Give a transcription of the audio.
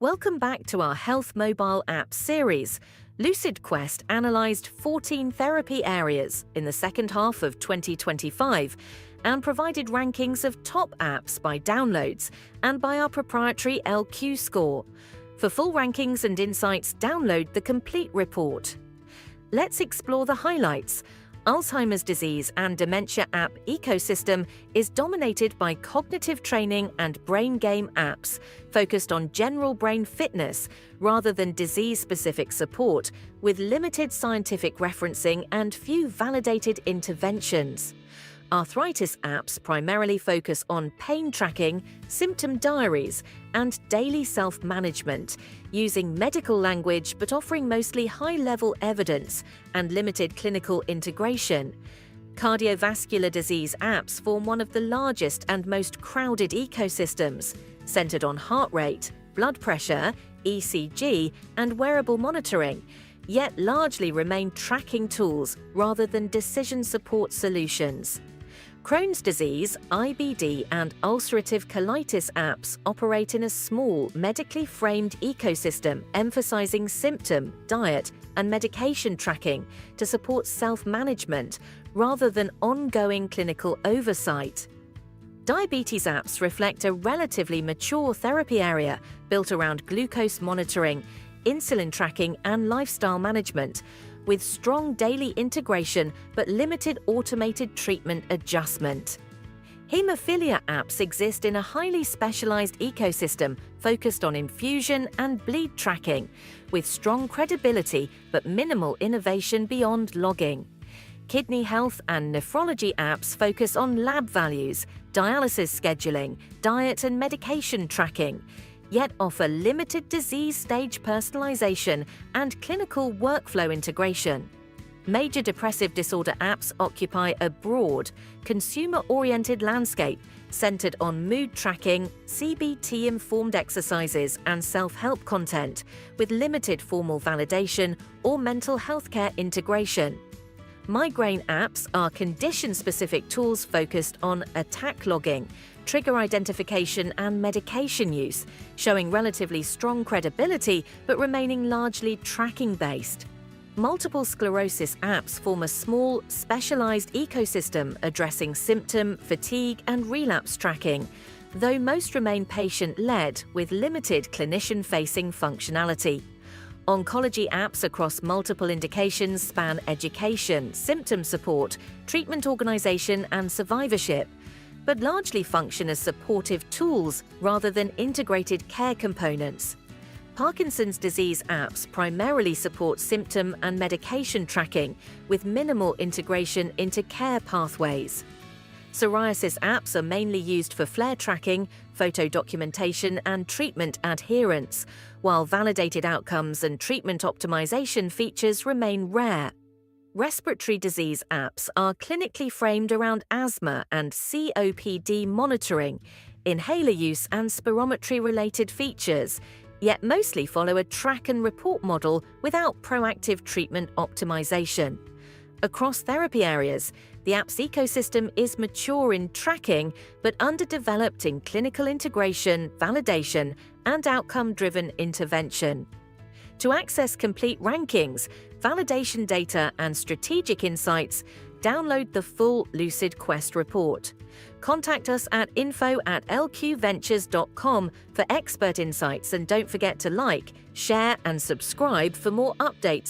Welcome back to our Health Mobile app series. LucidQuest analysed 14 therapy areas in the second half of 2025 and provided rankings of top apps by downloads and by our proprietary LQ score. For full rankings and insights, download the complete report. Let's explore the highlights. Alzheimer's disease and dementia app ecosystem is dominated by cognitive training and brain game apps focused on general brain fitness rather than disease-specific support, with limited scientific referencing and few validated interventions. Arthritis apps primarily focus on pain tracking, symptom diaries, and daily self-management, using medical language but offering mostly high-level evidence and limited clinical integration. Cardiovascular disease apps form one of the largest and most crowded ecosystems, centered on heart rate, blood pressure, ECG, and wearable monitoring, yet largely remain tracking tools rather than decision support solutions. Crohn's disease, IBD, and ulcerative colitis apps operate in a small, medically framed ecosystem emphasizing symptom, diet, and medication tracking to support self-management rather than ongoing clinical oversight. Diabetes apps reflect a relatively mature therapy area built around glucose monitoring, insulin tracking, and lifestyle management, with strong daily integration but limited automated treatment adjustment. Hemophilia apps exist in a highly specialized ecosystem focused on infusion and bleed tracking, with strong credibility but minimal innovation beyond logging. Kidney health and nephrology apps focus on lab values, dialysis scheduling, diet and medication tracking, yet offer limited disease stage personalization and clinical workflow integration. Major depressive disorder apps occupy a broad, consumer-oriented landscape centered on mood tracking, CBT-informed exercises, and self-help content, with limited formal validation or mental health care integration. Migraine apps are condition-specific tools focused on attack logging, trigger identification, and medication use, showing relatively strong credibility but remaining largely tracking-based. Multiple sclerosis apps form a small, specialized ecosystem addressing symptom, fatigue, and relapse tracking, though most remain patient-led with limited clinician-facing functionality. Oncology apps across multiple indications span education, symptom support, treatment organization, and survivorship, but largely function as supportive tools rather than integrated care components. Parkinson's disease apps primarily support symptom and medication tracking, with minimal integration into care pathways. Psoriasis apps are mainly used for flare tracking, photo documentation, and treatment adherence, while validated outcomes and treatment optimization features remain rare. Respiratory disease apps are clinically framed around asthma and COPD monitoring, inhaler use, and spirometry-related features, yet mostly follow a track and report model without proactive treatment optimization. Across therapy areas, the app's ecosystem is mature in tracking but underdeveloped in clinical integration, validation, and outcome-driven intervention. To access complete rankings, validation data, and strategic insights, download the full LucidQuest report. Contact us at info@lqventures.com for expert insights, and don't forget to like, share, and subscribe for more updates